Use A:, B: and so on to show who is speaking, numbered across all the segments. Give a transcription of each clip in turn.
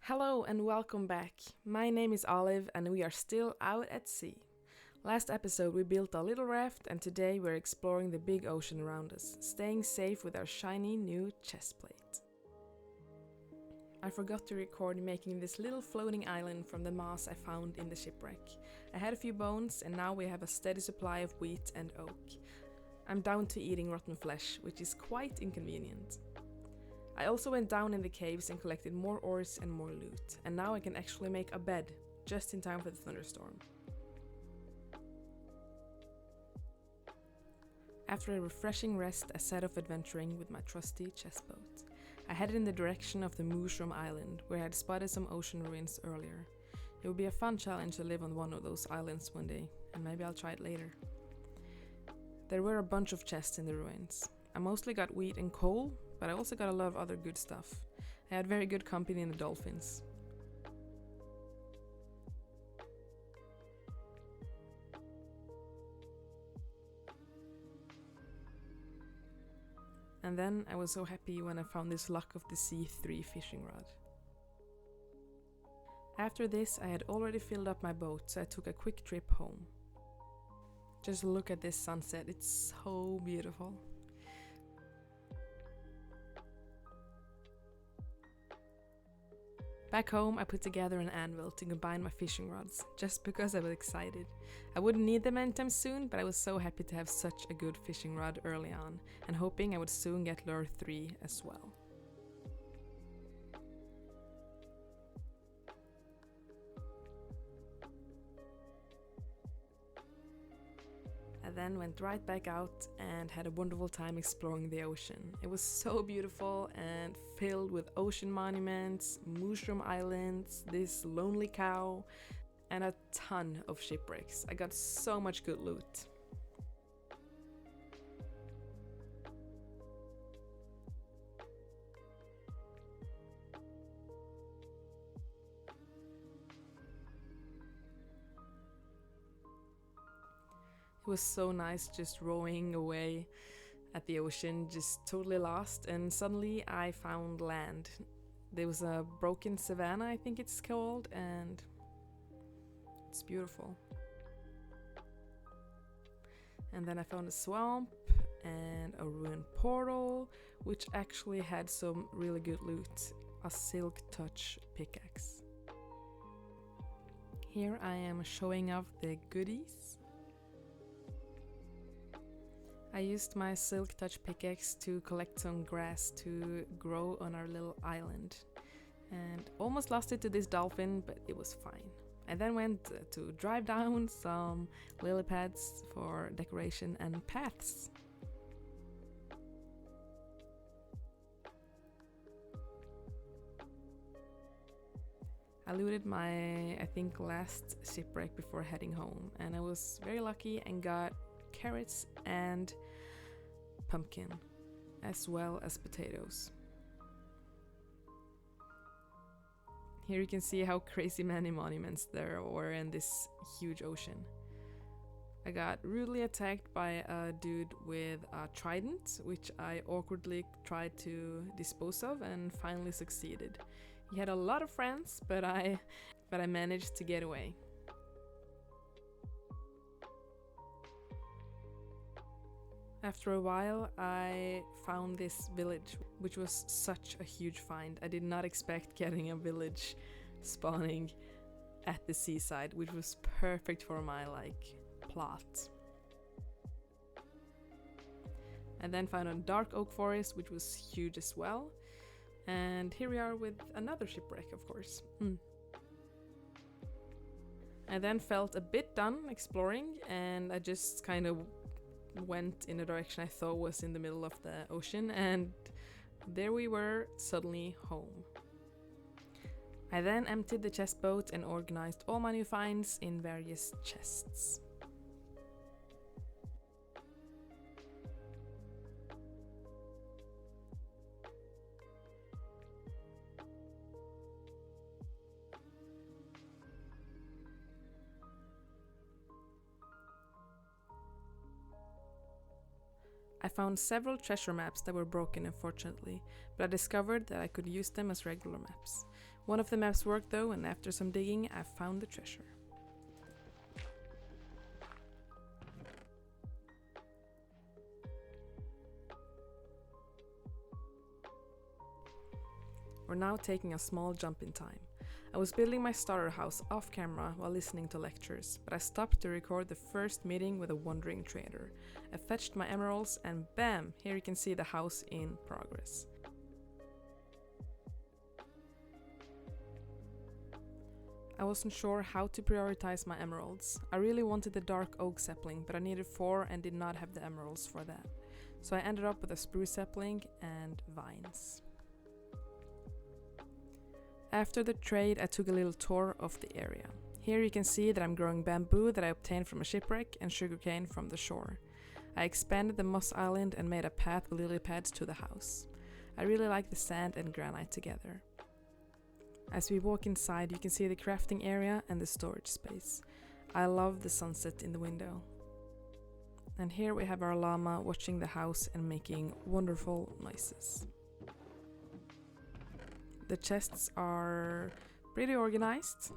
A: Hello and welcome back. My name is Olive and we are still out at sea. Last episode we built a little raft and today we're exploring the big ocean around us, staying safe with our shiny new chest plate. I forgot to record making this little floating island from the moss I found in the shipwreck. I had a few bones and now we have a steady supply of wheat and oak. I'm down to eating rotten flesh, which is quite inconvenient. I also went down in the caves and collected more ores and more loot, and now I can actually make a bed, just in time for the thunderstorm. After a refreshing rest, I set off adventuring with my trusty chest boat. I headed in the direction of the Mushroom Island, where I had spotted some ocean ruins earlier. It would be a fun challenge to live on one of those islands one day, and maybe I'll try it later. There were a bunch of chests in the ruins. I mostly got wheat and coal, but I also got a lot of other good stuff. I had very good company in the dolphins. And then I was so happy when I found this Luck of the Sea 3 fishing rod. After this, I had already filled up my boat, so I took a quick trip home. Just look at this sunset, it's so beautiful. Back home, I put together an anvil to combine my fishing rods, just because I was excited. I wouldn't need them anytime soon, but I was so happy to have such a good fishing rod early on, and hoping I would soon get lure 3 as well. I then went right back out and had a wonderful time exploring the ocean. It was so beautiful and filled with ocean monuments, mushroom islands, this lonely cow, and a ton of shipwrecks. I got so much good loot. It was so nice just rowing away at the ocean, just totally lost, and suddenly I found land. There was a broken savanna, I think it's called, and it's beautiful. And then I found a swamp and a ruined portal, which actually had some really good loot. A silk touch pickaxe. Here I am showing off the goodies. I used my silk touch pickaxe to collect some grass to grow on our little island, and almost lost it to this dolphin, but it was fine. I then went to drive down some lily pads for decoration and paths. I looted my, I think, last shipwreck before heading home, and I was very lucky and got carrots and pumpkin, as well as potatoes. Here you can see how crazy many monuments there were in this huge ocean. I got rudely attacked by a dude with a trident, which I awkwardly tried to dispose of and finally succeeded. He had a lot of friends, but I managed to get away. After a while, I found this village, which was such a huge find. I did not expect getting a village spawning at the seaside, which was perfect for my plot. I then found a dark oak forest, which was huge as well. And here we are with another shipwreck, of course. I then felt a bit done exploring, and I just kind of went in a direction I thought was in the middle of the ocean, and there we were, suddenly home. I then emptied the chest boat and organized all my new finds in various chests. I found several treasure maps that were broken, unfortunately, but I discovered that I could use them as regular maps. One of the maps worked though, and after some digging I found the treasure. We're now taking a small jump in time. I was building my starter house off camera while listening to lectures, but I stopped to record the first meeting with a wandering trader. I fetched my emeralds and bam! Here you can see the house in progress. I wasn't sure how to prioritize my emeralds. I really wanted the dark oak sapling, but I needed 4 and did not have the emeralds for that. So I ended up with a spruce sapling and vines. After the trade, I took a little tour of the area. Here you can see that I'm growing bamboo that I obtained from a shipwreck and sugarcane from the shore. I expanded the moss island and made a path with lily pads to the house. I really like the sand and granite together. As we walk inside, you can see the crafting area and the storage space. I love the sunset in the window. And here we have our llama watching the house and making wonderful noises. The chests are pretty organized.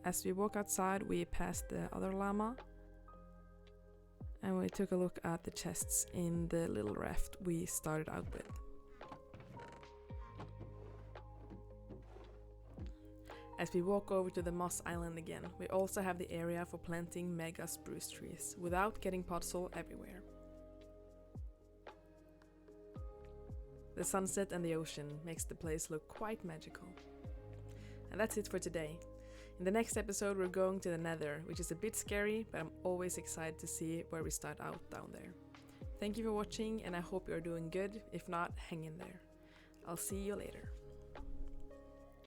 A: As we walk outside, we passed the other llama and we took a look at the chests in the little raft we started out with. As we walk over to the moss island again, we also have the area for planting mega spruce trees without getting podzol everywhere. The sunset and the ocean makes the place look quite magical. And that's it for today. In the next episode we're going to the Nether, which is a bit scary, but I'm always excited to see where we start out down there. Thank you for watching and I hope you're doing good. If not, hang in there. I'll see you later.